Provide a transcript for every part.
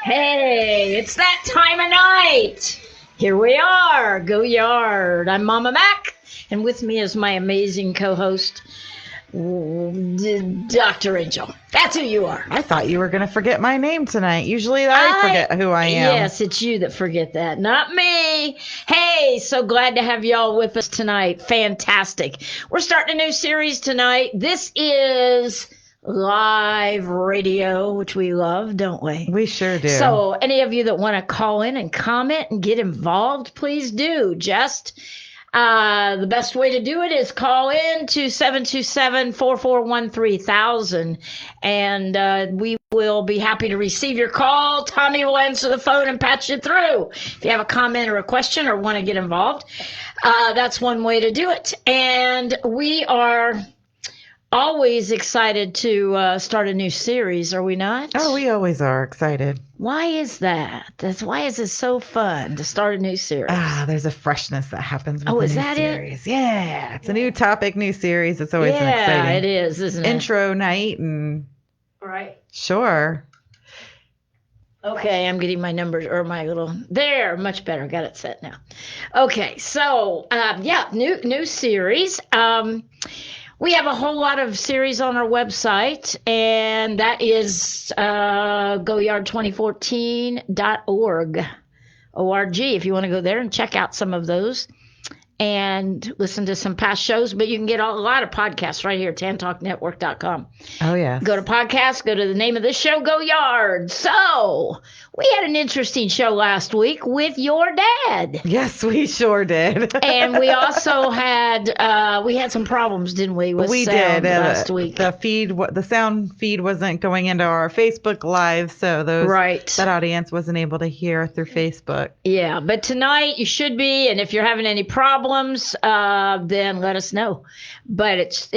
Hey, it's that time of night. Here we are, Go Yard. I'm Mama Mac, and with me is my amazing co-host, Dr. Angel. That's who you are. I thought you were going to forget my name tonight. Usually I forget who I am. Yes, it's you that forget that, not me. Hey, so glad to have y'all with us tonight. Fantastic. We're starting a new series tonight. This is live radio, which we love, don't we? We sure do. So any of you that want to call in and comment and get involved, please do. Just the best way to do it is call in to 727-441-3000, and we will be happy to receive your call. Tommy will answer the phone and patch you through. If you have a comment or a question or want to get involved, that's one way to do it. And we are always excited to start a new series, are we not? Oh, we always are excited. Why is that? Why is it so fun to start a new series? There's a freshness that happens with Oh, the is new that series. Yeah, it's a new topic, new series. It's always Yeah, exciting. it is, isn't it? Intro night and Right. sure. Okay, I'm getting my numbers or my little there. Much better. Got it set now. Okay, so new series. We have a whole lot of series on our website, and that is goyard2014.org. ORG, if you want to go there and check out some of those and listen to some past shows. But you can get a lot of podcasts right here, tantalknetwork.com. Oh, yeah. Go to podcast, go to the name of this show, Go Yard. So we had an interesting show last week with your dad. Yes, we sure did. And we also had some problems, didn't we? With sound last week. The sound feed wasn't going into our Facebook Live, so that audience wasn't able to hear through Facebook. Yeah, but tonight you should be, and if you're having any problems, then let us know. But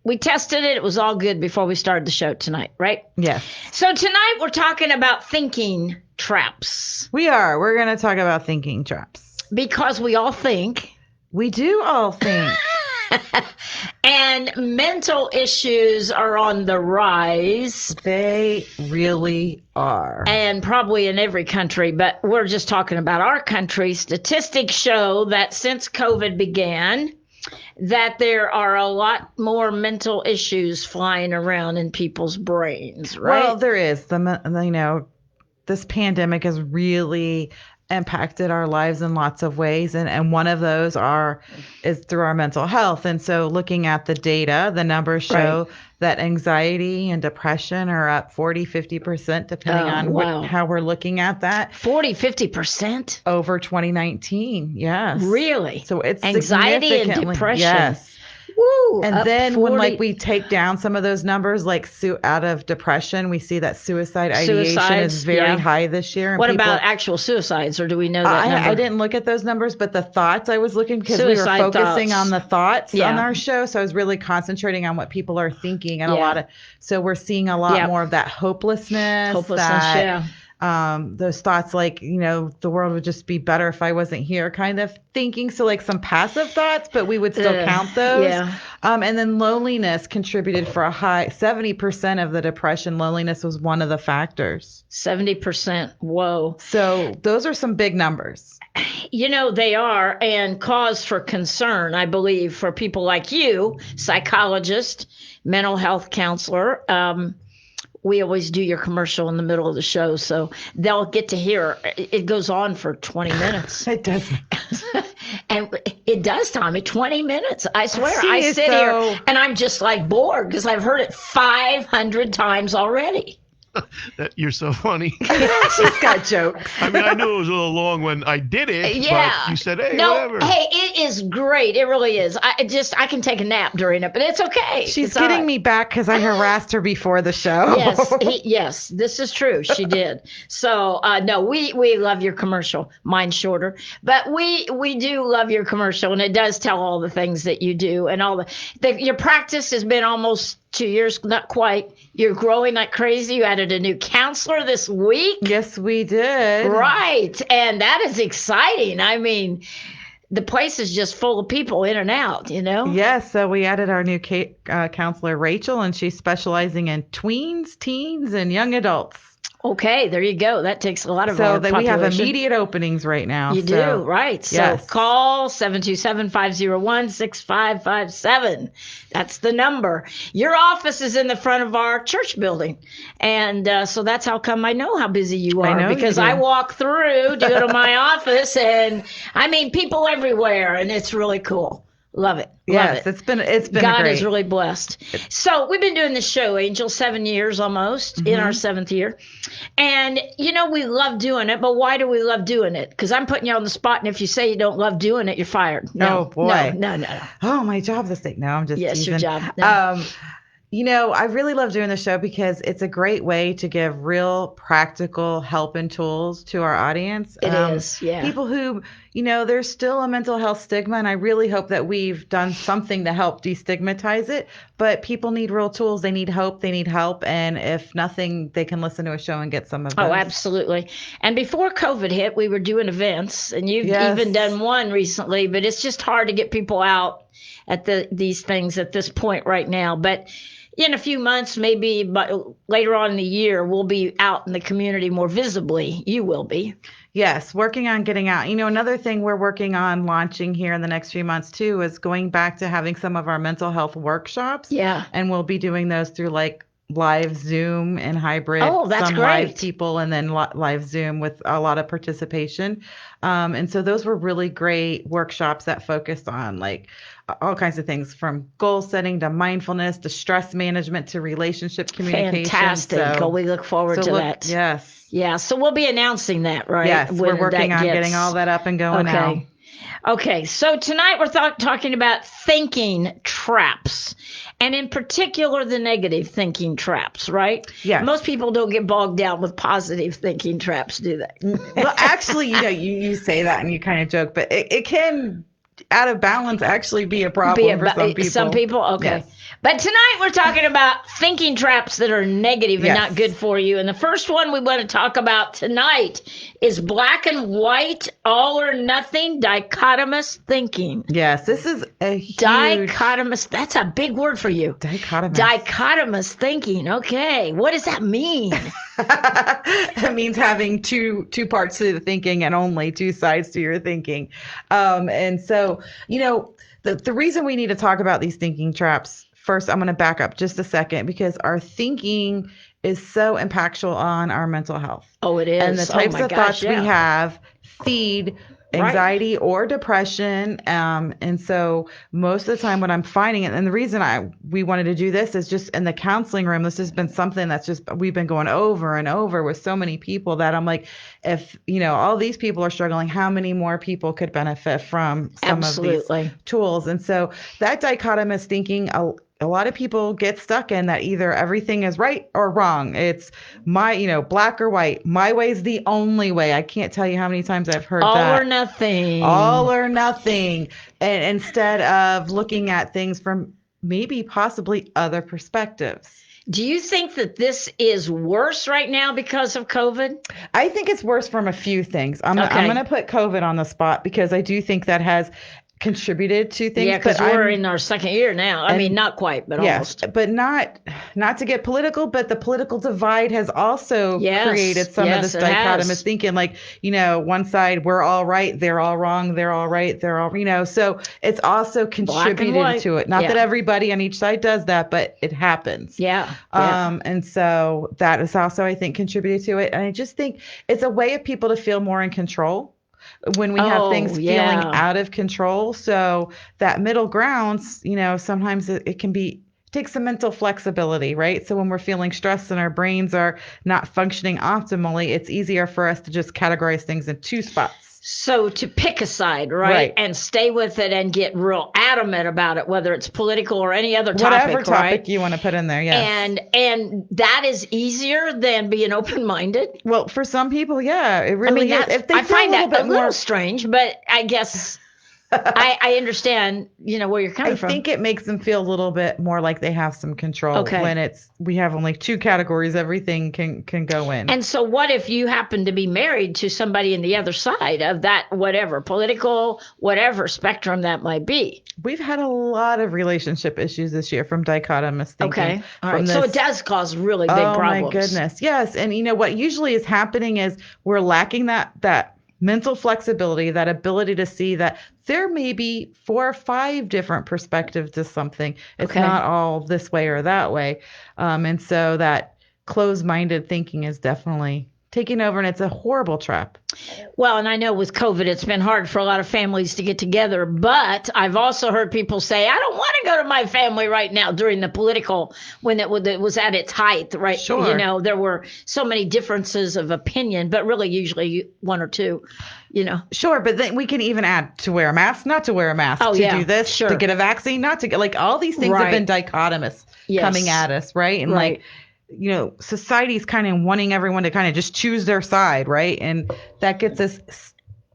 we tested it. It was all good before we started the show tonight, right? Yes. So tonight we're talking about thinking traps. We are. We're going to talk about thinking traps. Because we all think. We do all think. And mental issues are on the rise. They really are. And probably in every country, but we're just talking about our country. Statistics show that since COVID began, that there are a lot more mental issues flying around in people's brains, right? Well, there is. This pandemic has really impacted our lives in lots of ways, and one of those is through our mental health. And so looking at the data, the numbers show that anxiety and depression are up 40-50% depending on how we're looking at that. 40-50% over 2019. Yes. Really? So it's anxiety and depression. Yes. Woo, and then when we take down some of those numbers, out of depression, we see that suicide ideation is very high this year. And what about actual suicides, or do we know that number? I didn't look at those numbers, but the thoughts I was looking, because we were focusing on the thoughts on our show. So I was really concentrating on what people are thinking, and so we're seeing a lot more of that hopelessness. Those thoughts the world would just be better if I wasn't here kind of thinking. So some passive thoughts, but we would still count those. Yeah. And then loneliness contributed for a high 70% of the depression. Loneliness was one of the factors. 70%. Whoa. So those are some big numbers. They are, and cause for concern, I believe, for people like you, psychologist, mental health counselor. We always do your commercial in the middle of the show, so they'll get to hear. It goes on for 20 minutes. It does. And it does, Tommy, 20 minutes. I swear. I sit here and I'm just bored because I've heard it 500 times already. You're so funny. She's got jokes. I mean, I knew it was a little long when I did it, but you said, hey, whatever. Hey, it is great. It really is. I can take a nap during it, but it's okay. She's getting me back because I harassed her before the show. Yes, this is true. She did. So, no, we love your commercial. Mine's shorter, but we do love your commercial, and it does tell all the things that you do, and your practice has been almost 2 years, not quite. You're growing like crazy. You added a new counselor this week. Yes, we did. Right. And that is exciting. I mean, the place is just full of people in and out, Yes. So we added our new counselor, Rachel, and she's specializing in tweens, teens, and young adults. Okay, there you go. That takes a lot of so our that we have population. immediate openings right now. You do, right. So yes. call 727-501-6557. That's the number. Your office is in the front of our church building. And so that's how come I know how busy you are. I know because I walk through to go to my office, and I mean people everywhere, and it's really cool. Love it. Love yes, it. it's been God great. is really blessed. So we've been doing this show, Angel, 7 years almost, in our 7th year. And, we love doing it. But why do we love doing it? Because I'm putting you on the spot. And if you say you don't love doing it, you're fired. No, oh, boy. No. Oh, my job's a stake. No, I'm just yes, teasing. your job. No. I really love doing the show because it's a great way to give real practical help and tools to our audience. It is, yeah. People who, there's still a mental health stigma, and I really hope that we've done something to help destigmatize it. But people need real tools. They need hope. They need help. And if nothing, they can listen to a show and get some of those. Oh, absolutely. And before COVID hit, we were doing events, and you've even done one recently, but it's just hard to get people out at these things at this point right now. But in a few months, maybe later on in the year, we'll be out in the community more visibly. You will be. Yes, working on getting out. Another thing we're working on launching here in the next few months, too, is going back to having some of our mental health workshops. Yeah. And we'll be doing those through live Zoom and hybrid. Oh, that's some great. Live people and then live Zoom with a lot of participation. And so those were really great workshops that focused on all kinds of things, from goal setting to mindfulness to stress management to relationship communication. Fantastic. So we look forward to that. Yes. Yeah. So we'll be announcing that, right? Yes. We're working on getting all that up and going now. Okay. So tonight we're talking about thinking traps, and in particular, the negative thinking traps, right? Yeah. Most people don't get bogged down with positive thinking traps, do they? Well, actually, you say that and you kind of joke, but it can, out of balance, actually be a problem for some people. Some people? Okay. Yes. But tonight we're talking about thinking traps that are negative and not good for you. And the first one we want to talk about tonight is black and white, all or nothing, dichotomous thinking. Yes, this is a huge... Dichotomous, that's a big word for you. Dichotomous. Dichotomous thinking. Okay. What does that mean? It means having two parts to the thinking and only two sides to your thinking. And so, the reason we need to talk about these thinking traps, first, I'm going to back up just a second, because our thinking is so impactful on our mental health. Oh, it is. And the types of thoughts we have feed anxiety or depression. And so most of the time what I'm finding, and the reason we wanted to do this is just in the counseling room, this has been something that's just, we've been going over and over with so many people that I'm like, if, all these people are struggling, how many more people could benefit from some of these tools? And so that dichotomous thinking, a lot of people get stuck in that either everything is right or wrong. It's black or white. My way's the only way. I can't tell you how many times I've heard that. All or nothing. All or nothing. And instead of looking at things from maybe possibly other perspectives. Do you think that this is worse right now because of COVID? I think it's worse from a few things. I'm going to put COVID on the spot because I do think that has contributed to things. Yeah, because we're in our second year now. I mean, not quite, but almost. But not to get political, but the political divide has also created some of this dichotomous thinking. One side, we're all right, they're all wrong, they're all right, they're all, so it's also contributed to it. Not that everybody on each side does that, but it happens. Yeah. And so that is also, I think, contributed to it. And I just think it's a way of people to feel more in control when we have things feeling out of control. So that middle ground, sometimes it can take some mental flexibility, right? So when we're feeling stressed and our brains are not functioning optimally, it's easier for us to just categorize things in two spots. So to pick a side, right? And stay with it and get real adamant about it, whether it's political or any other topic, whatever topic you want to put in there, And that is easier than being open-minded. Well, for some people, it really is. If they I find that a little more strange, but I guess I understand, where you're coming from. I think it makes them feel a little bit more like they have some control. Okay. When we have only 2 categories, everything can go in. And so what if you happen to be married to somebody in the other side of that, whatever, political, whatever spectrum that might be? We've had a lot of relationship issues this year from dichotomous thinking. Okay. All right. So it does cause really big problems. Oh, my goodness. Yes. And what usually is happening is we're lacking that mental flexibility, that ability to see that there may be 4 or 5 different perspectives to something. It's not all this way or that way. And so that closed-minded thinking is definitely taking over, and it's a horrible trap. Well, and I know with COVID, it's been hard for a lot of families to get together, but I've also heard people say, I don't want to go to my family right now during the political, when it was at its height, right? Sure. There were so many differences of opinion, but really usually 1 or 2, Sure, but then we can even add to wear a mask, not to wear a mask, do this, to get a vaccine, not to get, like, all these things have been dichotomous coming at us, right? And like, society's kind of wanting everyone to kind of just choose their side, right? And that gets us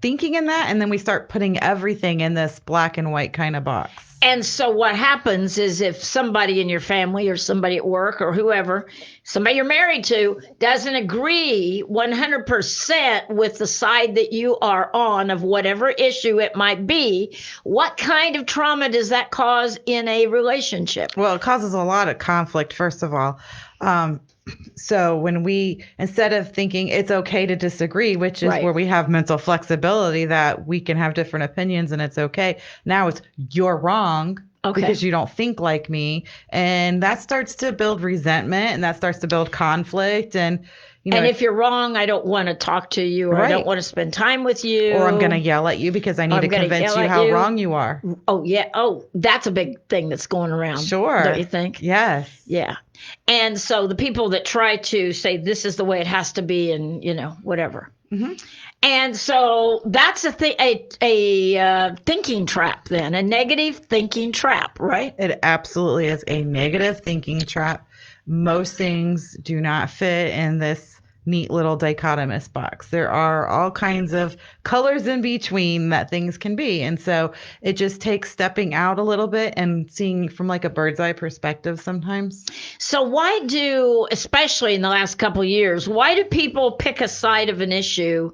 thinking in that, and then we start putting everything in this black and white kind of box. And so what happens is if somebody in your family or somebody at work or whoever, somebody you're married to, doesn't agree 100% with the side that you are on of whatever issue it might be, what kind of trauma does that cause in a relationship? Well, it causes a lot of conflict, first of all. So when instead of thinking it's okay to disagree, which is where we have mental flexibility that we can have different opinions and it's okay. Now it's you're wrong because you don't think like me. And that starts to build resentment, and that starts to build conflict. And if you're wrong, I don't want to talk to you, or I don't want to spend time with you. Or I'm going to yell at you because I need to convince you how wrong you are. Oh, yeah. Oh, that's a big thing that's going around. Sure. Don't you think? Yes. Yeah. And so the people that try to say this is the way it has to be, and, whatever. Mm-hmm. And so that's a thinking trap then, a negative thinking trap, right? It absolutely is a negative thinking trap. Most things do not fit in this neat little dichotomous box. There are all kinds of colors in between that things can be. And so it just takes stepping out a little bit and seeing from like a bird's eye perspective sometimes. So why especially in the last couple of years, why do people pick a side of an issue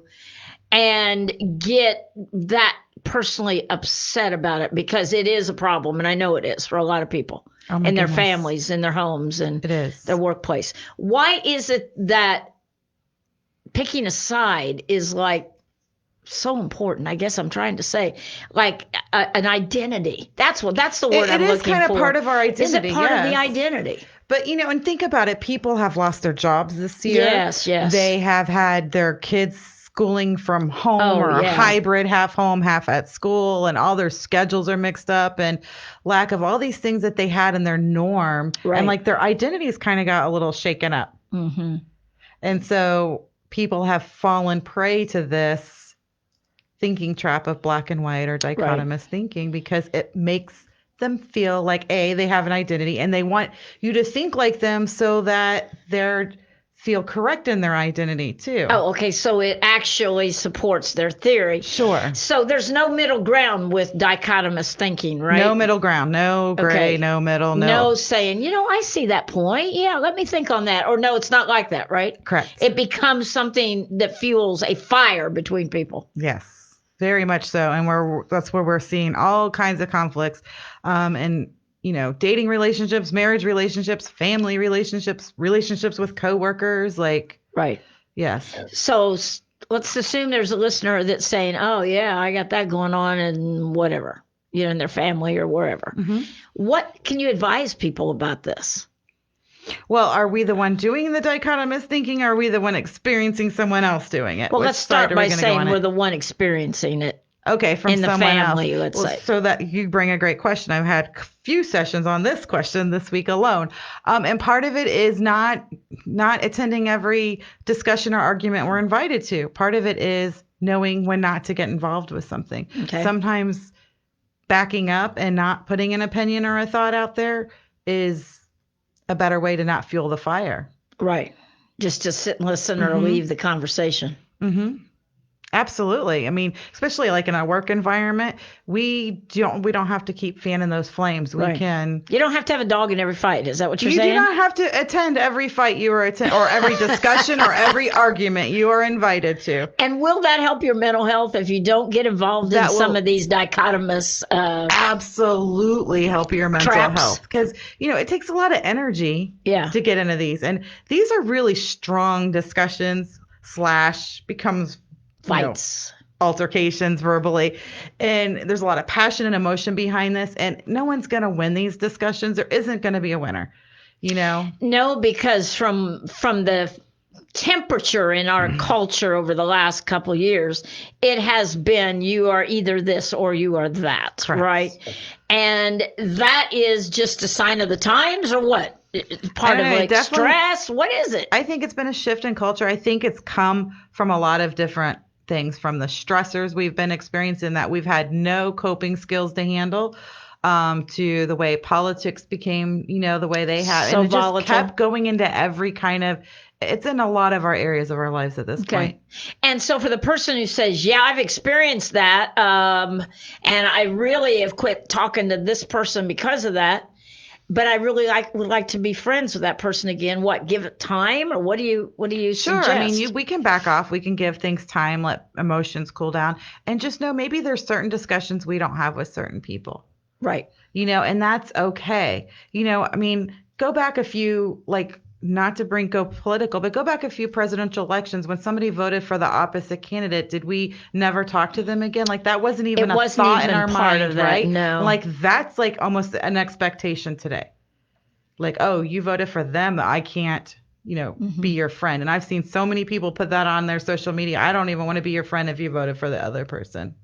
and get that personally upset about it? Because it is a problem, and I know it is for a lot of people in their families, in their homes, and their workplace. Why is it that picking a side is like so important? I guess I'm trying to say, like an identity. That's the word I'm looking for. It is kind of part of our identity. Is it part of the identity? But, and think about it. People have lost their jobs this year. Yes. They have had their kids schooling from home hybrid, half home, half at school, and all their schedules are mixed up, and lack of all these things that they had in their norm. Right. And like their identities kind of got a little shaken up. Mm-hmm. And so people have fallen prey to this thinking trap of black and white or dichotomous thinking, because it makes them feel like they have an identity, and they want you to think like them so that they're feel correct in their identity too. Oh, okay. So it actually supports their theory. Sure. So there's no middle ground with dichotomous thinking, right? No middle ground. No gray, no middle, no saying, I see that point. Yeah, let me think on that. Or no, it's not like that, right? Correct. It becomes something that fuels a fire between people. Yes, very much so. And that's where we're seeing all kinds of conflicts. And dating relationships, marriage relationships, family relationships, relationships with coworkers, right. Yes. So let's assume there's a listener that's saying, oh yeah, I got that going on and whatever, in their family or wherever. Mm-hmm. What can you advise people about this? Well, are we the one doing the dichotomous thinking, or are we the one experiencing someone else doing it? Well, let's start by saying we're the one experiencing it. Okay, from someone family, else. Let's say. So that you bring a great question. I've had a few sessions on this question this week alone. And part of it is not attending every discussion or argument we're invited to. Part of it is knowing when not to get involved with something. Okay. Sometimes backing up and not putting an opinion or a thought out there is a better way to not fuel the fire. Right. Just to sit and listen or leave the conversation. Mm-hmm. Absolutely. I mean, especially like in a work environment, we don't have to keep fanning those flames. We Right. can. You don't have to have a dog in every fight. Is that what you're You saying? do not have to attend every fight you are attend or every discussion or every argument you are invited to. And will that help your mental health if you don't get involved in some of these dichotomous absolutely help your mental traps. health, because it takes a lot of energy to get into these, and these are really strong discussions / becomes fights, altercations verbally, and there's a lot of passion and emotion behind this, and no one's going to win these discussions. There isn't going to be a winner, No, because from the temperature in our culture over the last couple years, it has been you are either this or you are that. Correct. Right? And that is just a sign of the times, or what? Part of stress? What is it? I think it's been a shift in culture. I think it's come from a lot of different things, from the stressors we've been experiencing that we've had no coping skills to handle, to the way politics became, the way they have. So and it volatile. Just kept going into every kind of, it's in a lot of our areas of our lives at this point. And so for the person who says, yeah, I've experienced that, and I really have quit talking to this person because of that, but I really would like to be friends with that person again. What, give it time, or what do you Sure. suggest? I mean, we can back off. We can give things time, let emotions cool down, and just know maybe there's certain discussions we don't have with certain people. Right. And that's okay. I mean, go back a few, not to go political, but go back a few presidential elections when somebody voted for the opposite candidate. Did we never talk to them again? That wasn't even a thought in our mind, right? No. That's almost an expectation today. Oh, you voted for them, I can't, be your friend. And I've seen so many people put that on their social media. I don't even want to be your friend if you voted for the other person.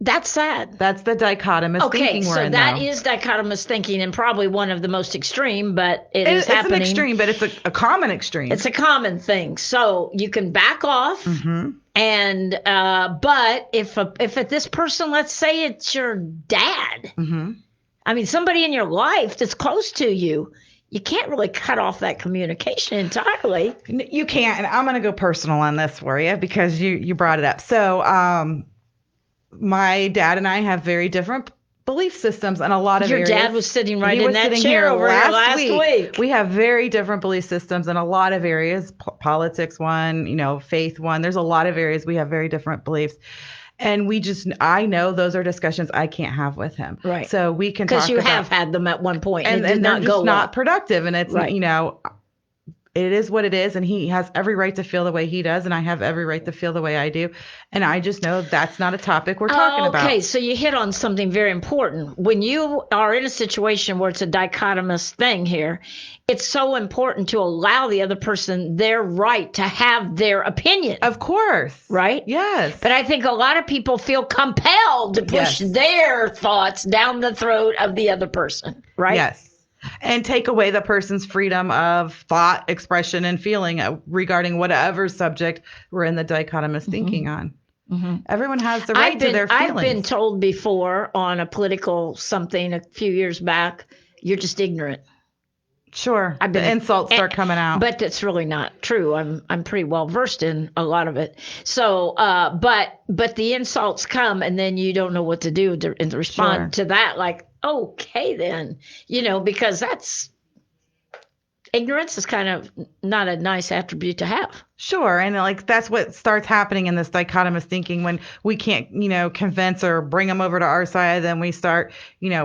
That's sad. That's the dichotomous thinking we're in now. Okay, so that is dichotomous thinking, and probably one of the most extreme, but it's happening. It's an extreme, but it's a common extreme. It's a common thing. So you can back off, and but if this person, let's say it's your dad, I mean somebody in your life that's close to you, you can't really cut off that communication entirely. You can't, and I'm going to go personal on this for you because you brought it up. So, my dad and I have very different belief systems in a lot of areas. Your dad was sitting right in that chair over here last week. We have very different belief systems in a lot of areas. Politics one, faith one. There's a lot of areas we have very different beliefs. And I know those are discussions I can't have with him. Right. So we can talk about. Because you have had them at one point. And they're just not productive. And it's, it is what it is, and he has every right to feel the way he does, and I have every right to feel the way I do. And I just know that's not a topic we're talking about. Okay, so you hit on something very important. When you are in a situation where it's a dichotomous thing here, it's so important to allow the other person their right to have their opinion. Of course. Right? Yes. But I think a lot of people feel compelled to push their thoughts down the throat of the other person, right? Yes. And take away the person's freedom of thought, expression, and feeling regarding whatever subject we're in the dichotomous thinking on. Everyone has the right to their feelings. I've been told before on a political something a few years back, you're just ignorant. Sure. The insults start coming out. But that's really not true. I'm pretty well versed in a lot of it. So, but the insults come, and then you don't know what to do to respond to that. Okay, then, because that's ignorance is kind of not a nice attribute to have. Sure. And that's what starts happening in this dichotomous thinking when we can't, convince or bring them over to our side. Then we start,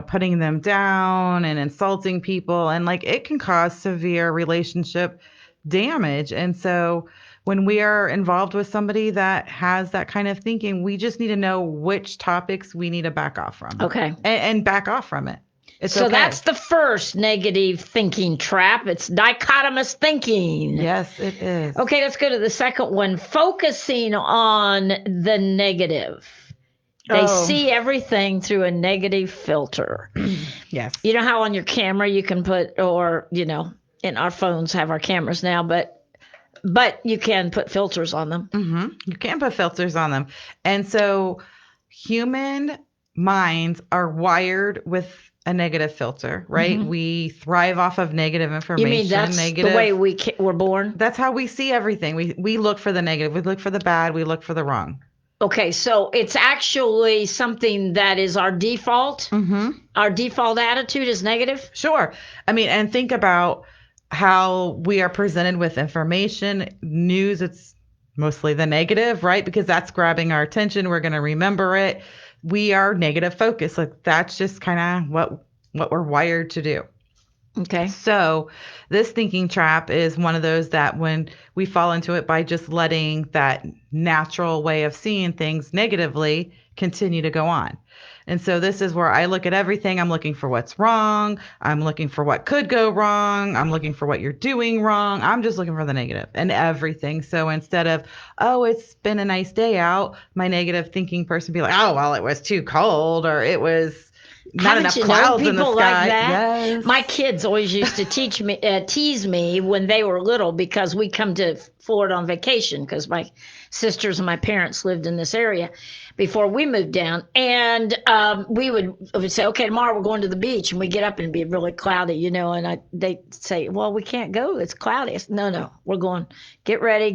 putting them down and insulting people. And it can cause severe relationship damage. And so when we are involved with somebody that has that kind of thinking, we just need to know which topics we need to back off from. Okay. And back off from it. So that's the first negative thinking trap. It's dichotomous thinking. Yes, it is. Okay, let's go to the second one. Focusing on the negative. They see everything through a negative filter. Yes. You know how on your camera you can put, or, in our phones have our cameras now, but you can put filters on them. You can put filters on them. And so human minds are wired with a negative filter, right? Mm-hmm. We thrive off of negative information. You mean that's the way we were born? That's how we see everything. We look for the negative. We look for the bad. We look for the wrong. Okay, so it's actually something that is our default. Mm-hmm. Our default attitude is negative? Sure. I mean, and think about how we are presented with information. News, it's mostly the negative, right? Because that's grabbing our attention. We're going to remember it. We are negative focused. Like that's just kind of what we're wired to do. Okay. So this thinking trap is one of those that when we fall into it by just letting that natural way of seeing things negatively continue to go on. And so this is where I look at everything. I'm looking for what's wrong. I'm looking for what could go wrong. I'm looking for what you're doing wrong. I'm just looking for the negative and everything. So instead of, oh, it's been a nice day out, my negative thinking person be like, oh, well, it was too cold or it was not enough clouds in the sky. Like that? Yes. My kids always used to tease me when they were little because we come to Florida on vacation because my sisters and my parents lived in this area before we moved down. And we would say, okay, tomorrow we're going to the beach. And we get up and it'd be really cloudy, and they'd say, well, we can't go. It's cloudy. Said, no, we're going. Get ready.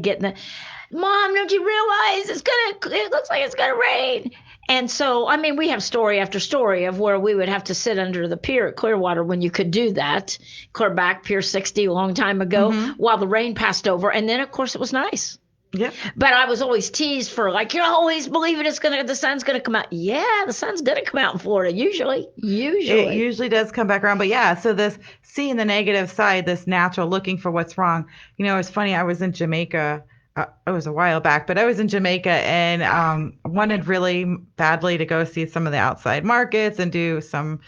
Mom, don't you realize it looks like it's going to rain? And so, I mean, we have story after story of where we would have to sit under the pier at Clearwater when you could do that. Clear back, Pier 60 a long time ago, while the rain passed over. And then, of course, it was nice. Yeah. But I was always teased for like, you're always believing the sun's going to come out. Yeah, the sun's going to come out in Florida, usually. It usually does come back around. But yeah, so this seeing the negative side, this natural looking for what's wrong. It's funny. I was in Jamaica. It was a while back, but I was in Jamaica and wanted really badly to go see some of the outside markets and do some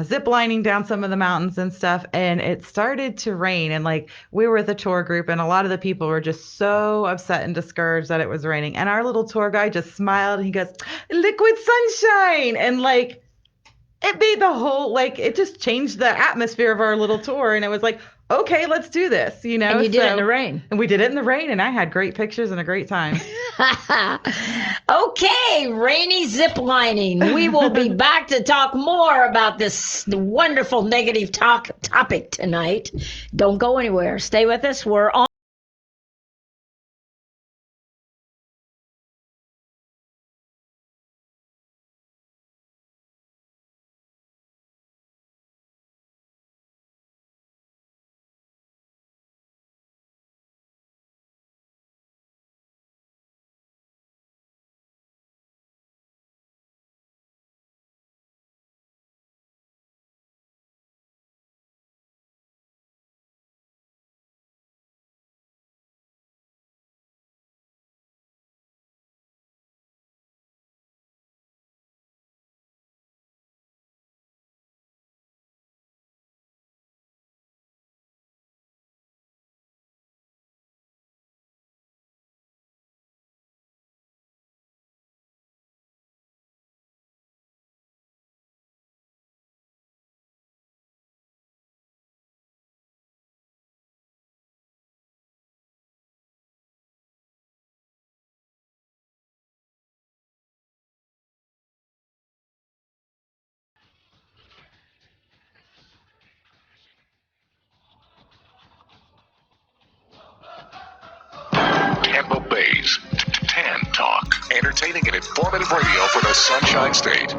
zip lining down some of the mountains and stuff. And it started to rain. And like we were with a tour group and a lot of the people were just so upset and discouraged that it was raining. And our little tour guide just smiled and he goes, liquid sunshine. And like it made the whole, it just changed the atmosphere of our little tour. And it was like, okay, let's do this, And you did it in the rain. And we did it in the rain, and I had great pictures and a great time. Okay, rainy zip lining. We will be back to talk more about this wonderful negative topic tonight. Don't go anywhere. Stay with us. We're on. Tampa Bay's Tan Talk. Entertaining and informative radio for the Sunshine State.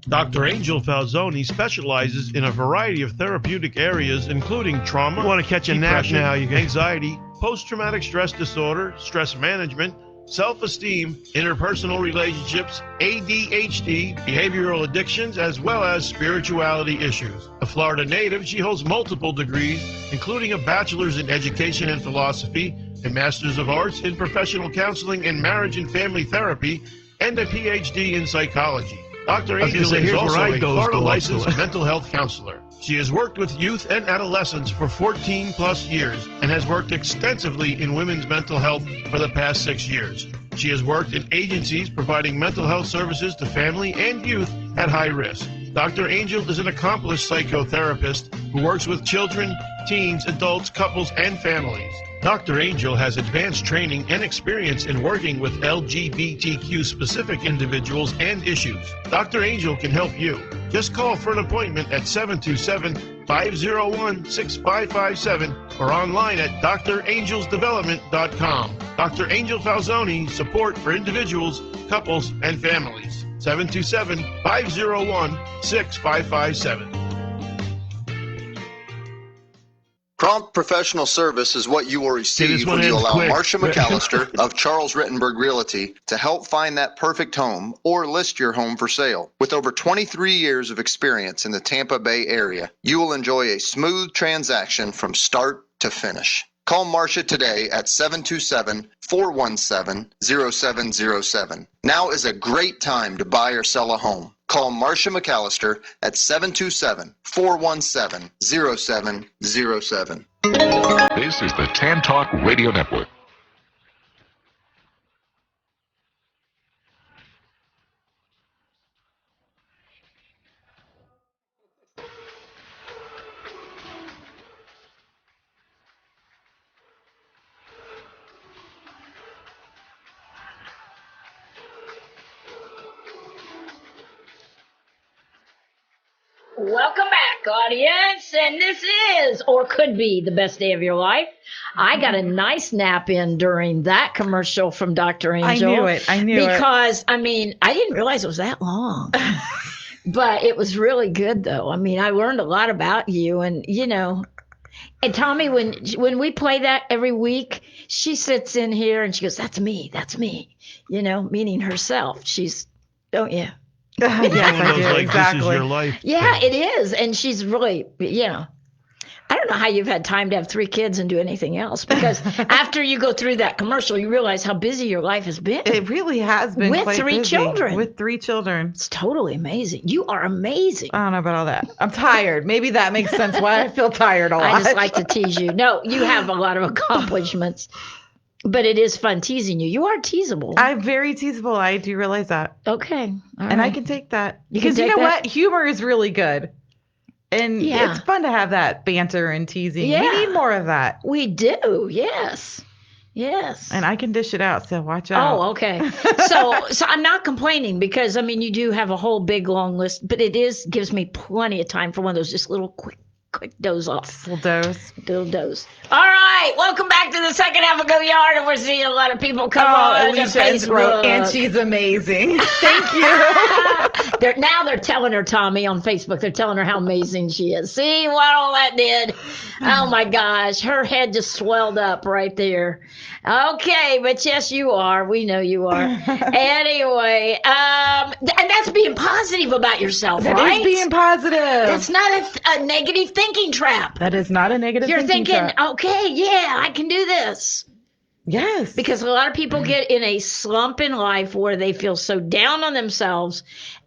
Dr. Angel Falzoni specializes in a variety of therapeutic areas, including trauma. You want to catch a nap now, anxiety, post-traumatic stress disorder, stress management, self-esteem, interpersonal relationships, ADHD, behavioral addictions, as well as spirituality issues. A Florida native, she holds multiple degrees, including a bachelor's in education and philosophy, a master's of arts in professional counseling and marriage and family therapy, and a PhD in psychology. Dr. Angel is also a Florida licensed mental health counselor. She has worked with youth and adolescents for 14 plus years and has worked extensively in women's mental health for the past 6 years. She has worked in agencies providing mental health services to family and youth at high risk. Dr. Angel is an accomplished psychotherapist who works with children, teens, adults, couples, and families. Dr. Angel has advanced training and experience in working with LGBTQ specific individuals and issues. Dr. Angel can help you. Just call for an appointment at 727-501-6557 or online at drangelsdevelopment.com. Dr. Angel Falzoni, support for individuals, couples, and families. 727-501-6557. Prompt professional service is what you will receive when you allow Marcia McAllister of Charles Rittenberg Realty to help find that perfect home or list your home for sale. With over 23 years of experience in the Tampa Bay area, you will enjoy a smooth transaction from start to finish. Call Marcia today at 727-417-0707. Now is a great time to buy or sell a home. Call Marcia McAllister at 727-417-0707. This is the Tan Talk Radio Network. Welcome back, audience. And this is, or could be, the best day of your life. I got a nice nap in during that commercial from Dr. Angel. I knew it. Because, I didn't realize it was that long. But it was really good, though. I learned a lot about you. And, and Tommy, when we play that every week, she sits in here and she goes, that's me, meaning herself. Don't you? Yes, I do. Like, exactly. This is your life. Yeah, it is. And she's really, I don't know how you've had time to have 3 kids and do anything else, because after you go through that commercial, you realize how busy your life has been. It really has been With quite 3 busy. children. With 3 children. It's totally amazing. You are amazing. I don't know about all that. I'm tired. Maybe that makes sense why I feel tired a lot. I just like to tease you. No, you have a lot of accomplishments, but it is fun teasing you. You are teasable. I'm very teasable. I do realize that. Okay. And I can take that. You can Because you take know that? what? Humor is really good. And Yeah. it's fun to have that banter and teasing. Yeah. We need more of that. We do. Yes. Yes. And I can dish it out, so watch out. Oh, okay. So I'm not complaining because, you do have a whole big long list, but it gives me plenty of time for one of those just little quick doze off. Little doze. All right. Welcome back to the second half of Go Yard, and we're seeing a lot of people come on to Facebook. And she's amazing. Thank you. They're telling her, Tommy, on Facebook, they're telling her how amazing she is. See what all that did? Oh, my gosh. Her head just swelled up right there. Okay, but yes, you are. We know you are. Anyway, and that's being positive about yourself, That right? is being positive. It's not a negative thinking trap. That is not a negative You're thinking, trap. okay, yeah, I can do this. Yes. Because a lot of people get in a slump in life where they feel so down on themselves.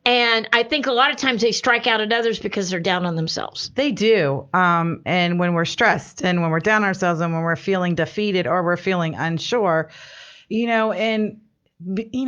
And I think a lot of times they strike out at others because they're down on themselves. They do. And when we're stressed and when we're down on ourselves and when we're feeling defeated or we're feeling unsure,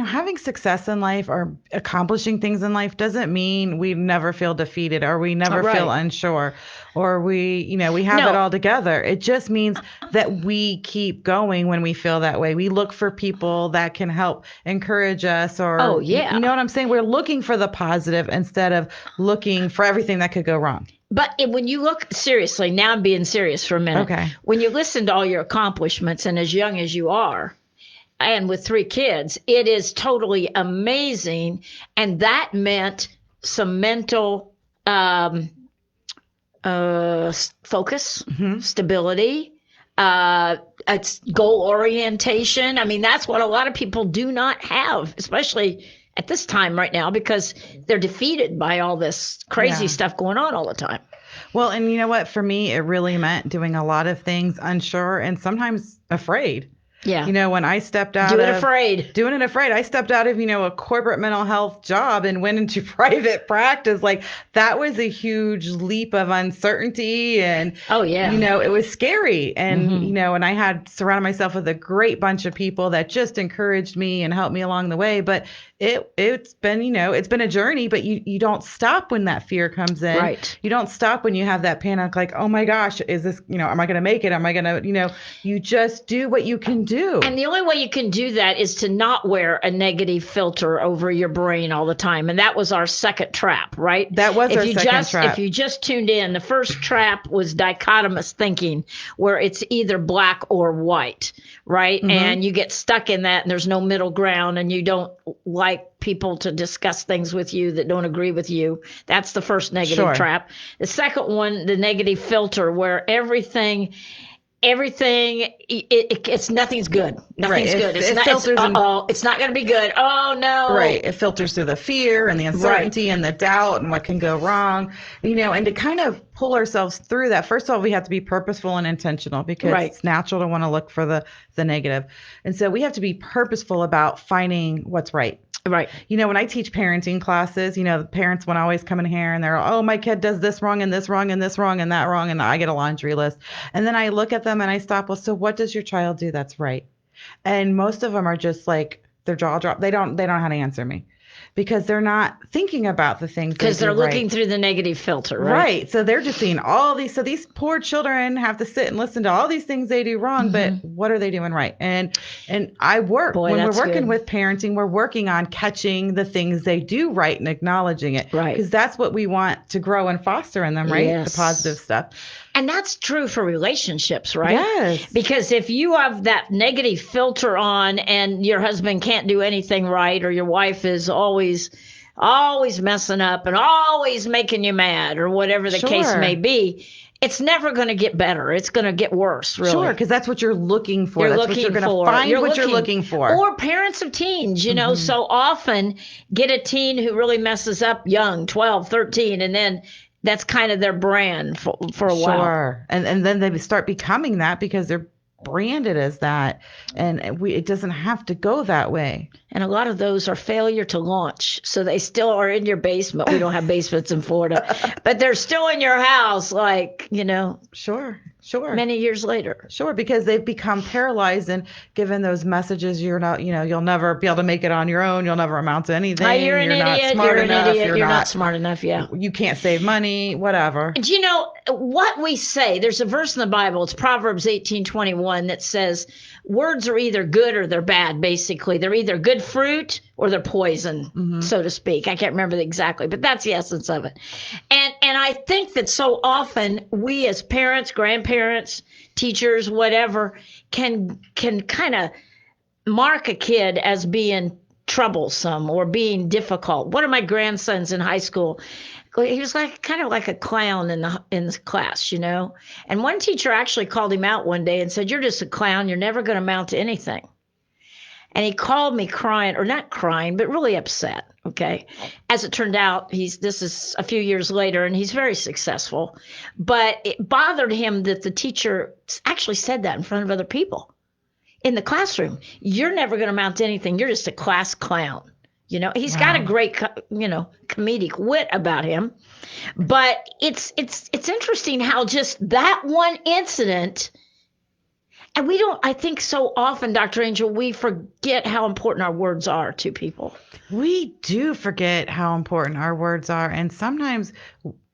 having success in life or accomplishing things in life doesn't mean we never feel defeated or we never feel unsure or we have it all together. It just means that we keep going when we feel that way. We look for people that can help encourage us or, you know what I'm saying? We're looking for the positive instead of looking for everything that could go wrong. But when you look seriously, now I'm being serious for a minute. Okay. When you listen to all your accomplishments and as young as you are, and with 3 kids, it is totally amazing. And that meant some mental focus, stability, it's goal orientation. That's what a lot of people do not have, especially at this time right now, because they're defeated by all this crazy stuff going on all the time. Well, and you know what? For me, it really meant doing a lot of things unsure and sometimes afraid. Yeah. When I stepped out doing it afraid, I stepped out of, a corporate mental health job and went into private practice. Like, that was a huge leap of uncertainty. And, oh yeah, it was scary. And, Mm-hmm. And I had surrounded myself with a great bunch of people that just encouraged me and helped me along the way. But it's been, it's been a journey, but you don't stop when that fear comes in. Right. You don't stop when you have that panic, like, oh my gosh, is this, am I going to make it? Am I going to, you just do what you can do. And the only way you can do that is to not wear a negative filter over your brain all the time. And that was our second trap, right? That was our second trap. If you just tuned in, the first trap was dichotomous thinking, where it's either black or white, right? Mm-hmm. And you get stuck in that, and there's no middle ground, and you don't like people to discuss things with you that don't agree with you. That's the first negative trap. The second one, the negative filter, where everything it's nothing's good. Nothing's good. It's not going to be good. Oh no. Right. It filters through the fear and the uncertainty and the doubt and what can go wrong. And to kind of pull ourselves through that, first of all, we have to be purposeful and intentional, because it's natural to want to look for the negative. And so we have to be purposeful about finding what's right. Right. When I teach parenting classes, the parents want to always come in here and they're, oh, my kid does this wrong and this wrong and this wrong and that wrong. And I get a laundry list. And then I look at them and I stop. Well, so what does your child do that's right? And most of them are just like, their jaw drop. They don't know how to answer me, because they're not thinking about the things. Because they're looking through the negative filter, right? Right. So they're just seeing all these. So these poor children have to sit and listen to all these things they do wrong. Mm-hmm. But what are they doing right? And I work when we're working with parenting, we're working on catching the things they do right and acknowledging it. Right. Because that's what we want to grow and foster in them, right? Yes. The positive stuff. And that's true for relationships, right? Yes. Because if you have that negative filter on and your husband can't do anything right, or your wife is always messing up and always making you mad, or whatever the case may be, it's never going to get better. It's going to get worse, really. Sure, because that's what you're looking for. That's what you're going to find what you're looking for. Or parents of teens, so often get a teen who really messes up young, 12, 13, and then that's kind of their brand for a while. Sure. And then they start becoming that because they're branded as that. And it doesn't have to go that way. And a lot of those are failure to launch. So they still are in your basement. We don't have basements in Florida. But they're still in your house, like, Sure. many years later. Sure, because they've become paralyzed and given those messages, you're not, you'll never be able to make it on your own. You'll never amount to anything. You're an idiot. You're an idiot. You're not smart enough. Yeah. You can't save money, whatever. And what we say, there's a verse in the Bible, it's Proverbs 18:21, that says words are either good or they're bad, basically. They're either good fruit or they're poison, so to speak. I can't remember exactly, but that's the essence of it. And I think that so often we as parents, grandparents, teachers, whatever, can kind of mark a kid as being troublesome or being difficult. One of my grandsons in high school, he was kind of like a clown in the class, And one teacher actually called him out one day and said, "You're just a clown. You're never going to amount to anything." And he called me crying, or not crying, but really upset. Okay. As it turned out, this is a few years later, and he's very successful. But it bothered him that the teacher actually said that in front of other people in the classroom. You're never going to amount to anything. You're just a class clown. He's got a great, comedic wit about him. But it's interesting how just that one incident. And I think so often, Dr. Angel, we forget how important our words are to people. We do forget how important our words are. And sometimes,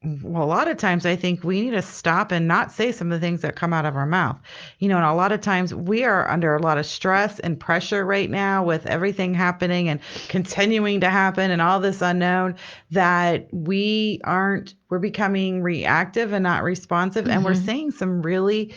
a lot of times, I think we need to stop and not say some of the things that come out of our mouth. And a lot of times we are under a lot of stress and pressure right now with everything happening and continuing to happen and all this unknown, that we're becoming reactive and not responsive. And we're saying some really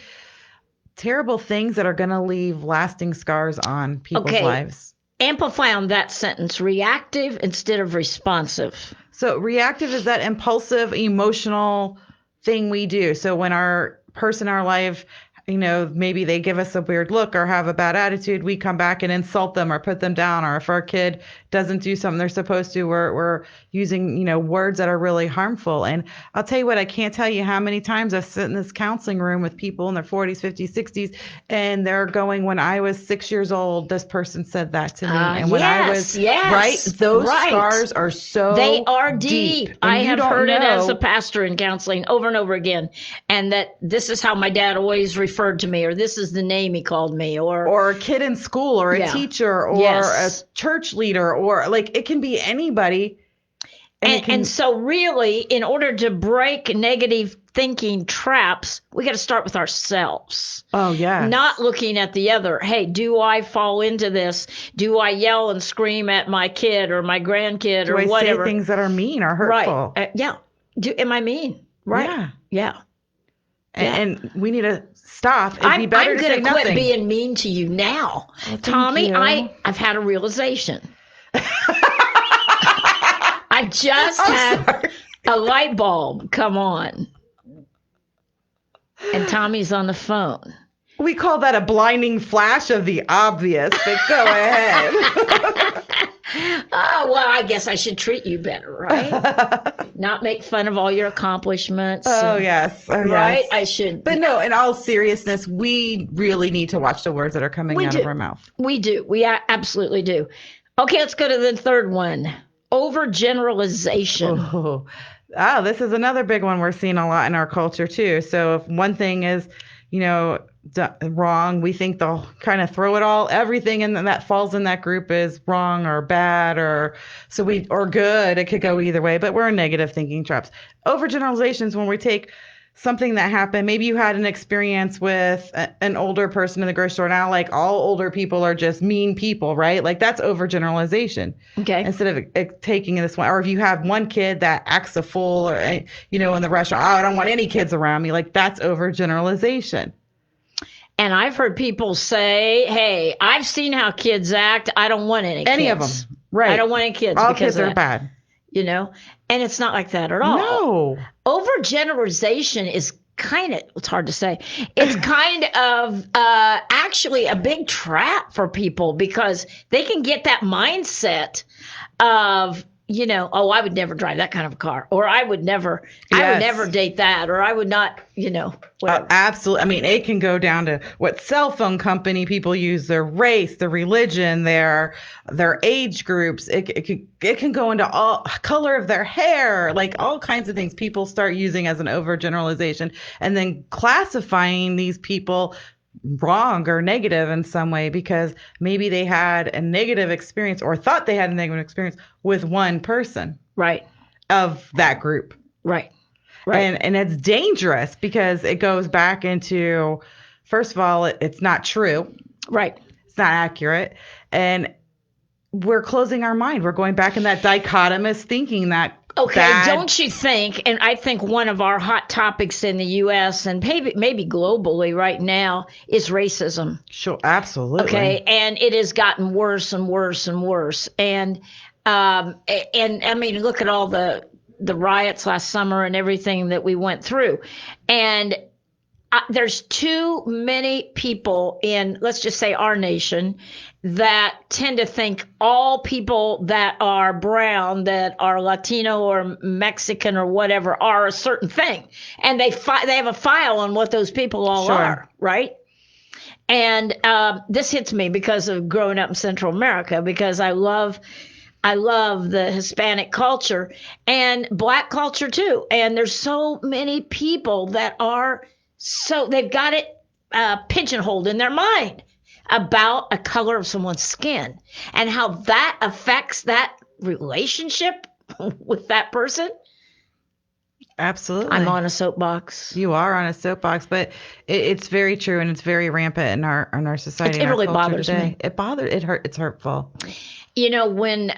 terrible things that are going to leave lasting scars on people's lives. Amplify on that sentence: reactive instead of responsive. So reactive is that impulsive, emotional thing we do. So when our person in our life maybe they give us a weird look or have a bad attitude, we come back and insult them or put them down. Or if our kid doesn't do something they're supposed to, we're using, words that are really harmful. And I'll tell you what, I can't tell you how many times I've sit in this counseling room with people in their 40s, 50s, 60s, and they're going, when I was 6 years old, this person said that to me. And when I was, right, those scars are so they are deep. I have heard it as a pastor in counseling over and over again. And that this is how my dad always referred to me, or this is the name he called me, or a kid in school, or a teacher, or a church leader, or like it can be anybody. And so really, in order to break negative thinking traps, we got to start with ourselves. Oh, yeah. Not looking at the other. Hey, do I fall into this? Do I yell and scream at my kid or my grandkid or whatever? Do I say things that are mean or hurtful? Right. Am I mean? Right. Yeah. And we need to stop. It'd be better to say nothing. I'm going to quit being mean to you now. Tommy, I've had a realization. I just had a light bulb come on. And Tommy's on the phone. We call that a blinding flash of the obvious, but go ahead. Oh, well, I guess I should treat you better, right? Not make fun of all your accomplishments. Yes. Right? I should. But no, in all seriousness, we really need to watch the words that are coming out of our mouth. We do. We absolutely do. Okay, let's go to the third one. Overgeneralization. Oh, this is another big one we're seeing a lot in our culture too. So if one thing is, wrong, we think they'll kind of throw it all, everything and that falls in that group is wrong or bad or good. It could go either way, but we're in negative thinking traps. Overgeneralizations when we take something that happened. Maybe you had an experience with an older person in the grocery store. Now, like all older people are just mean people, right? Like that's overgeneralization. Okay. Instead of taking this one, or if you have one kid that acts a fool, or in the restaurant, I don't want any kids around me. Like that's overgeneralization. And I've heard people say, "Hey, I've seen how kids act. I don't want any kids. Of them, right? I don't want any kids. All kids are bad." And it's not like that at all. No. Overgeneralization is it's hard to say. It's kind of actually a big trap for people because they can get that mindset of, I would never drive that kind of a car, or I would never date that, or I would not, whatever. Absolutely. I mean, it can go down to what cell phone company people use, their race, their religion, their age groups. It can go into all color of their hair, like all kinds of things people start using as an overgeneralization and then classifying these people wrong or negative in some way because maybe they had a negative experience or thought they had a negative experience with one person of that group. Right. And it's dangerous because it goes back into, first of all, it's not true. Right. It's not accurate. And we're closing our mind. We're going back in that dichotomous thinking that don't you think, and I think one of our hot topics in the U.S. and maybe globally right now is racism. Sure, absolutely. Okay, and it has gotten worse and worse and worse. And I mean, look at all the riots last summer and everything that we went through. And there's too many people in, let's just say, our nation that tend to think all people that are brown, that are Latino or Mexican or whatever are a certain thing. And they have a file on what those people all are, right? And this hits me because of growing up in Central America, because I love the Hispanic culture and Black culture too. And there's so many people that are they've got it pigeonholed in their mind about a color of someone's skin and how that affects that relationship with that person. Absolutely. I'm on a soapbox. You are on a soapbox, but it's very true and it's very rampant in our society. It really bothers me. It's hurtful. When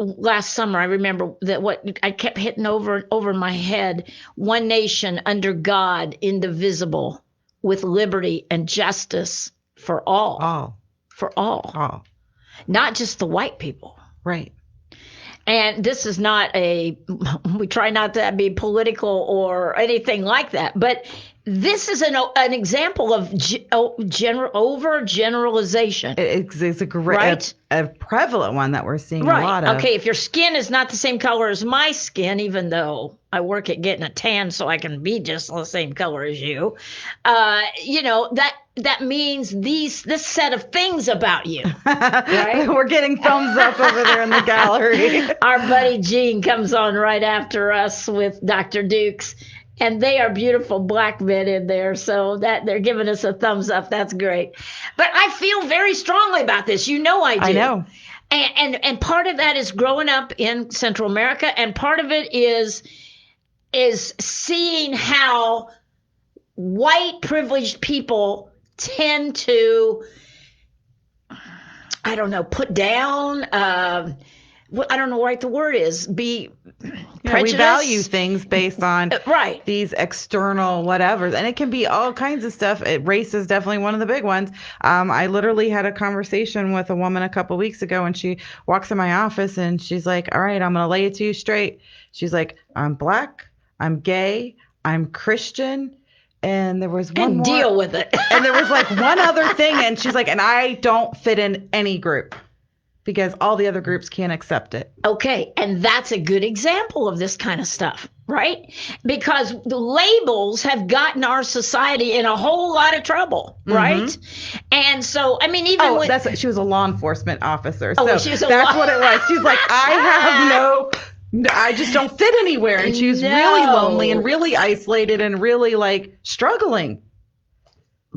last summer, I remember that I kept hitting over my head, one nation under God, indivisible, with liberty and justice for all. For all. Not just the white people. Right. And this is not we try not to be political or anything like that, but this is an example of overgeneralization. It's a great, right? a prevalent one that we're seeing Right. a lot of. Okay, if your skin is not the same color as my skin, even though I work at getting a tan so I can be just the same color as you, that means this set of things about you. Right? We're getting thumbs up over there in the gallery. Our buddy Gene comes on right after us with Dr. Dukes. And they are beautiful black men in there, so that they're giving us a thumbs up. That's great. But I feel very strongly about this. You know I do. I know. And part of that is growing up in Central America, and part of it is seeing how white privileged people tend to, I don't know, put down. I don't know what the word is. Be prejudice. We value things based on right. these external whatevers, and it can be all kinds of stuff. Race is definitely one of the big ones. I literally had a conversation with a woman a couple weeks ago, and she walks in my office and she's like, "All right, I'm gonna lay it to you straight." She's like, "I'm black, I'm gay, I'm Christian." And there was one and more. Deal with it. And there was like one other thing, and she's like, "And I don't fit in any group." Because all the other groups can't accept it. Okay, and that's a good example of this kind of stuff, right? Because the labels have gotten our society in a whole lot of trouble, right? And so, I mean, even she was a law enforcement officer. Oh, so she was that's what it was. She's like, I just don't fit anywhere. And she was really lonely and really isolated and really like struggling.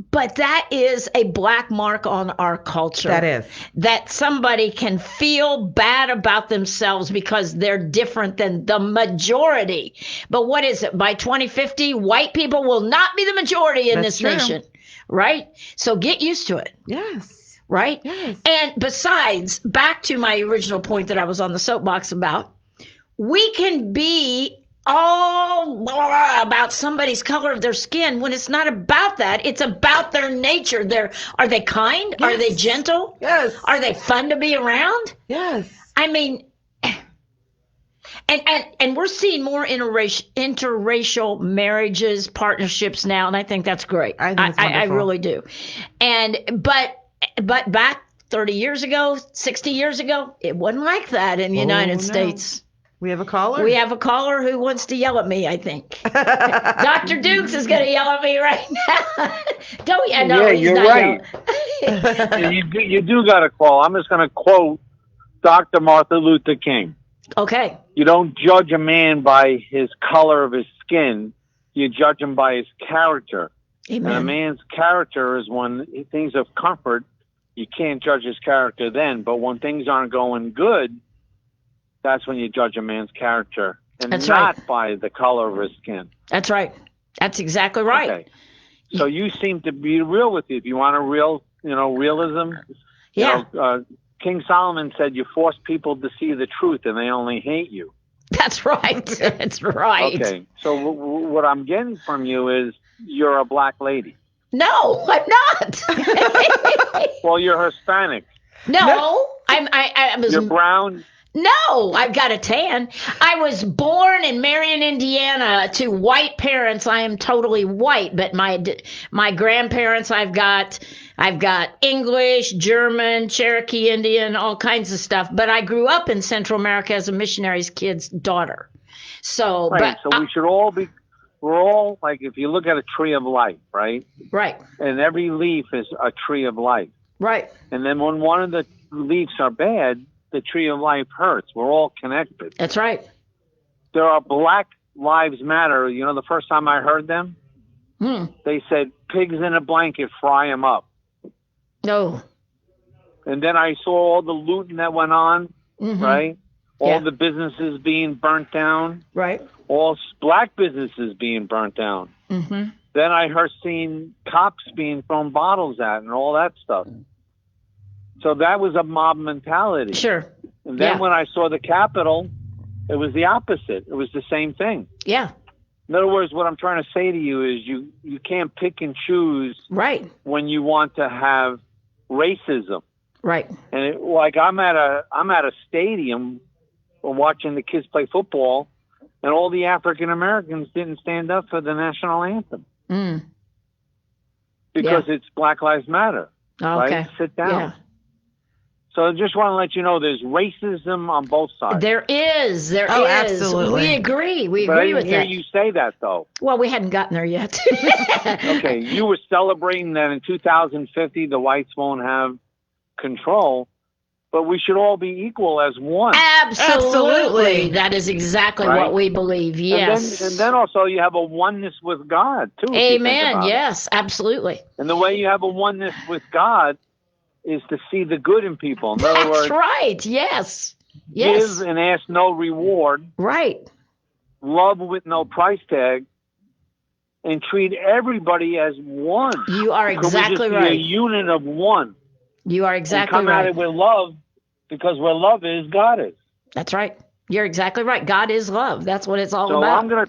But that is a black mark on our culture. That is. That somebody can feel bad about themselves because they're different than the majority. But what is it? By 2050, white people will not be the majority in this nation. Right? So get used to it. Yes. Right? Yes. And besides, back to my original point that I was on the soapbox about, we can be all about somebody's color of their skin when it's not about that. It's about their nature. Are they kind? Yes. Are they gentle? Yes. Are they fun to be around? Yes. I mean, and we're seeing more interracial marriages, partnerships now, and I think that's great. I think it's wonderful. I really do. But back 30 years ago, 60 years ago, it wasn't like that in the United States. We have a caller? We have a caller who wants to yell at me, I think. Dr. Dukes is going to yell at me right now. You're right. you do got to call. I'm just going to quote Dr. Martin Luther King. Okay. You don't judge a man by his color of his skin. You judge him by his character. Amen. And a man's character is when things of comfort, you can't judge his character then. But when things aren't going good, that's when you judge a man's character, and that's not right. by the color of his skin. That's right. That's exactly right. Okay. So you seem to be real with it. If you want a realism. Yeah. King Solomon said you force people to see the truth, and they only hate you. That's right. That's right. Okay. So what I'm getting from you is you're a black lady. No, I'm not. Well, you're Hispanic. No, I was. You're brown. No, I've got a tan. I was born in Marion, Indiana, to white parents. I am totally white, but my grandparents, I've got English, German, Cherokee Indian, all kinds of stuff. But I grew up in Central America as a missionary's kid's daughter. So, right. So we should all be. We're all like, if you look at a tree of life, right? Right. And every leaf is a tree of life. Right. And then when one of the leaves are bad, the tree of life hurts. We're all connected. That's right. There are Black Lives Matter. You know, the first time I heard them, they said, pigs in a blanket, fry them up. No. And then I saw all the looting that went on, right? All the businesses being burnt down. Right. All black businesses being burnt down. Mm-hmm. Then I heard seeing cops being thrown bottles at and all that stuff. So that was a mob mentality. Sure. And then when I saw the Capitol, it was the opposite. It was the same thing. Yeah. In other words, what I'm trying to say to you is you can't pick and choose when you want to have racism. Right. And like I'm at a stadium watching the kids play football, and all the African Americans didn't stand up for the national anthem. Because it's Black Lives Matter. Okay. Right? Sit down. Yeah. So I just want to let you know there's racism on both sides. There is. There is. Absolutely. We agree. We But I agree didn't with hear that. you say that, though. Well, we hadn't gotten there yet. Okay, you were celebrating that in 2050 the whites won't have control, but we should all be equal as one. Absolutely. That is exactly what we believe. Yes. And then also you have a oneness with God, too. if you think Amen. about it. Yes, absolutely. And the way you have a oneness with God is to see the good in people. In other That's words, right. Yes. Yes. give and ask no reward, Right. love with no price tag, and treat everybody as one. You are Because exactly we just be a right. unit of one. You are exactly and come right. at it with love, because where love is, God is. That's right. You're exactly right. God is love. That's what it's all So about. I'm gonna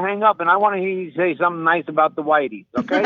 hang up, and I want to hear you say something nice about the whiteys. Okay?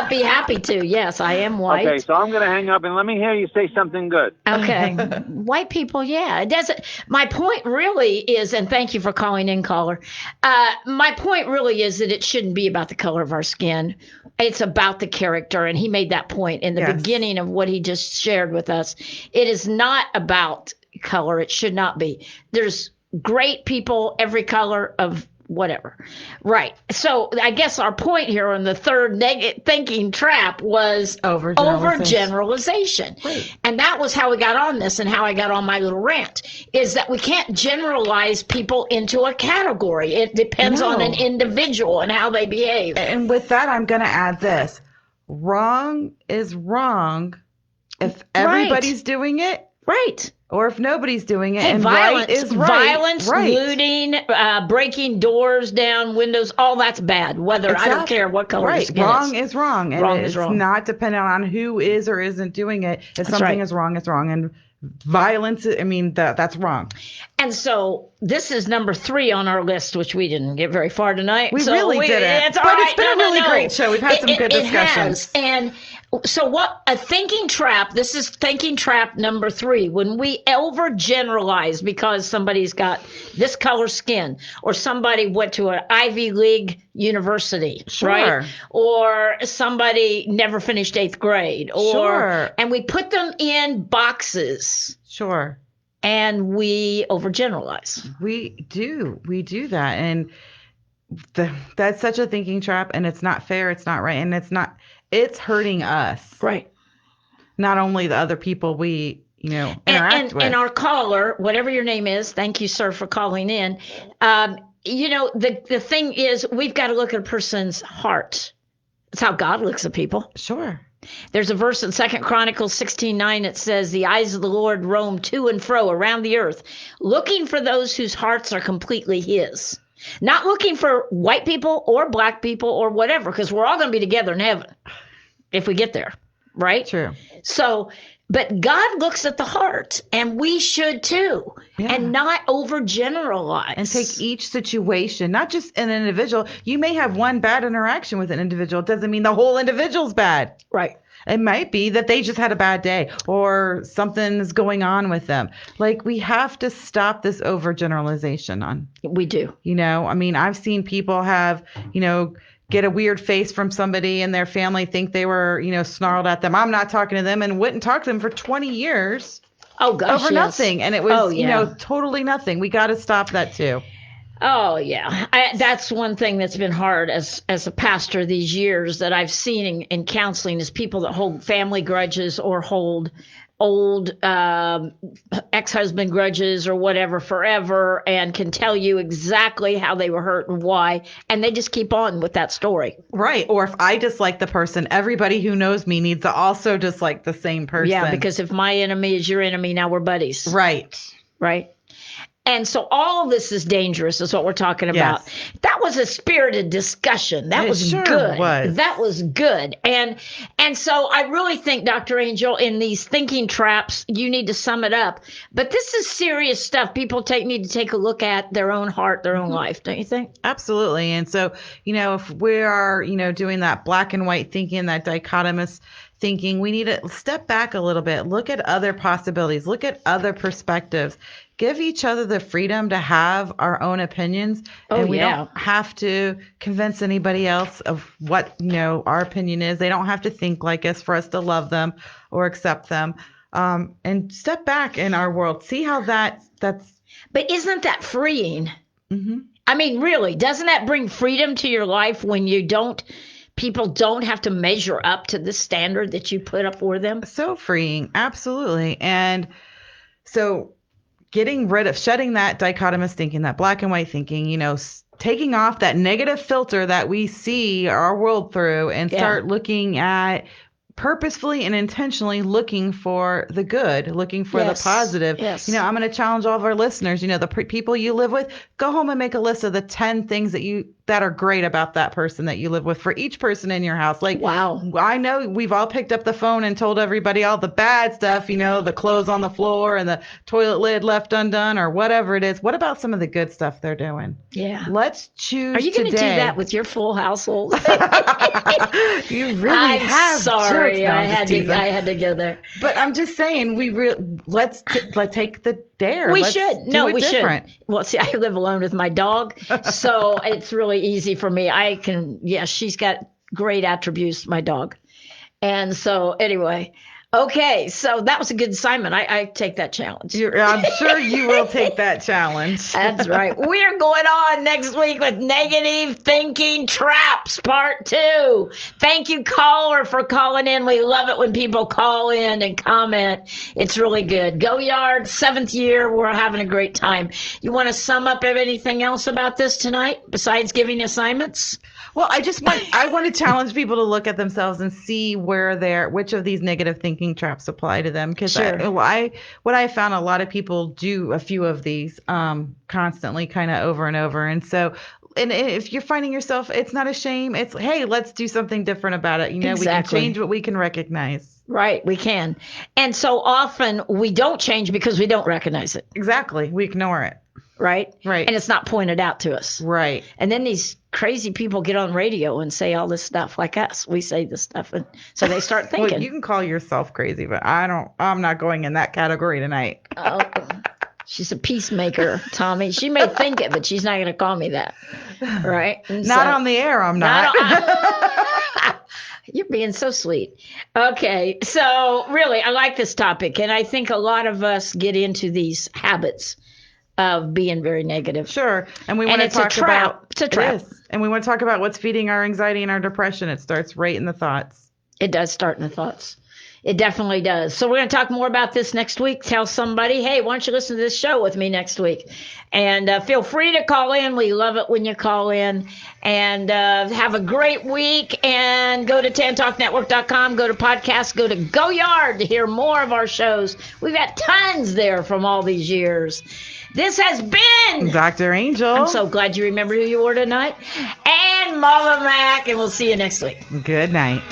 Be happy to. Yes, I am white. Okay. So I'm gonna hang up, and let me hear you say something good. Okay. White people, yeah. It doesn't. My point really is, and thank you for calling in, caller. My point really is that it shouldn't be about the color of our skin. It's about the character, and he made that point in the beginning of what he just shared with us. It is not about color. It should not be. There's great people, every color of whatever. Right. So I guess our point here on the third thinking trap was overgeneralization. Right. And that was how we got on this and how I got on my little rant, is that we can't generalize people into a category. It depends on an individual and how they behave. And with that, I'm going to add this. Wrong is wrong if everybody's doing it. Right. Or if nobody's doing it, and violence, right is right. Violence, looting, breaking doors down, windows, all that's bad. Whether I don't care what color the skin wrong is wrong, and Wrong it's is wrong. not dependent on who is or isn't doing it. If That's something right. is wrong, it's wrong, and violence. I mean, that's wrong. And so this is number 3 on our list, which we didn't get very far tonight. We so really didn't. It's all But right. it's been a really great show. We've had some good discussions. It has. And so what a thinking trap, this is thinking trap number 3. When we overgeneralize because somebody's got this color skin, or somebody went to an Ivy League university, right? Or somebody never finished 8th grade, or and we put them in boxes. Sure. And we overgeneralize. We do that, and that's such a thinking trap, and it's not fair, it's not right, and it's hurting us, right? Not only the other people we interact with. And our caller, whatever your name is, thank you, sir, for calling in. The thing is, we've got to look at a person's heart. That's how God looks at people. Sure. There's a verse in 2 Chronicles 16:9 that says, "The eyes of the Lord roam to and fro around the earth, looking for those whose hearts are completely his." Not looking for white people or black people or whatever, because we're all going to be together in heaven if we get there, right? True. So, but God looks at the heart, and we should too, and not overgeneralize. And take each situation, not just an individual. You may have one bad interaction with an individual. It doesn't mean the whole individual's bad. Right. It might be that they just had a bad day or something's going on with them. Like, we have to stop this overgeneralization on. We do. I mean, I've seen people have, get a weird face from somebody and their family think they were, snarled at them. I'm not talking to them, and wouldn't talk to them for 20 years. Oh, gosh, over nothing. And it was, yeah. Totally nothing. We got to stop that too. Oh, yeah. That's one thing that's been hard as a pastor these years that I've seen in counseling is people that hold family grudges or hold old ex-husband grudges or whatever forever, and can tell you exactly how they were hurt and why, and they just keep on with that story. Right. Or if I dislike the person, everybody who knows me needs to also dislike the same person. Yeah, because if my enemy is your enemy, now we're buddies. Right. Right. And so all of this is dangerous, is what we're talking about. Yes. That was a spirited discussion. That was good. That was good. And so I really think, Dr. Angel, in these thinking traps, you need to sum it up. But this is serious stuff. People need to take a look at their own heart, their own life, don't you think? Absolutely. And so, if we are, doing that black and white thinking, that dichotomous thinking. We need to step back a little bit, look at other possibilities, look at other perspectives, give each other the freedom to have our own opinions. And we don't have to convince anybody else of what, our opinion is. They don't have to think like us for us to love them or accept them. And step back in our world, see how that's. But isn't that freeing? Mm-hmm. I mean, really, doesn't that bring freedom to your life when people don't have to measure up to the standard that you put up for them? So freeing. Absolutely. And so shedding that dichotomous thinking, that black and white thinking, taking off that negative filter that we see our world through and start looking at purposefully and intentionally looking for the good, looking for the positive. Yes. I'm going to challenge all of our listeners, the people you live with, go home and make a list of the 10 things that are great about that person that you live with for each person in your house. Like, wow. I know we've all picked up the phone and told everybody all the bad stuff, the clothes on the floor and the toilet lid left undone or whatever it is. What about some of the good stuff they're doing? Yeah. Let's choose. Are you going to do that with your full household? You really have. Sorry. I had to go there. But I'm just saying, let's take the dare. We should. We different. should. Well, see, I live alone with my dog, so it's really easy for me. She's got great attributes, my dog. And so anyway, okay, so that was a good assignment. I take that challenge. I'm sure you will take that challenge. That's right. We're going on next week with Negative Thinking Traps, Part 2. Thank you, caller, for calling in. We love it when people call in and comment. It's really good. Go Yard, 7th year. We're having a great time. You want to sum up anything else about this tonight besides giving assignments? Well, I want to challenge people to look at themselves and see which of these negative thinking traps apply to them. Because what I found, a lot of people do a few of these constantly, kind of over and over. And so, and if you're finding yourself, it's not a shame. It's, hey, let's do something different about it. Exactly. We can change what we can recognize. Right, we can. And so often we don't change because we don't recognize it. Exactly. We ignore it. Right? Right. And it's not pointed out to us. Right. And then these crazy people get on radio and say all this stuff like us. We say this stuff. And so they start thinking. Well, you can call yourself crazy, but I'm not going in that category tonight. Oh, she's a peacemaker, Tommy. She may think it, but she's not going to call me that. Right? Not on the air, I'm not. You're being so sweet. Okay. So really, I like this topic. And I think a lot of us get into these habits of being very negative. Sure. And we want to talk about it's a trap. And we want to talk about what's feeding our anxiety and our depression. It starts right in the thoughts. It does start in the thoughts. It definitely does. So we're going to talk more about this next week. Tell somebody, hey, why don't you listen to this show with me next week? And feel free to call in. We love it when you call in. And have a great week. And go to tantalknetwork.com. Go to podcasts. Go to Go Yard to hear more of our shows. We've got tons there from all these years. This has been Dr. Angel. I'm so glad you remember who you were tonight. And Mama Mac. And we'll see you next week. Good night.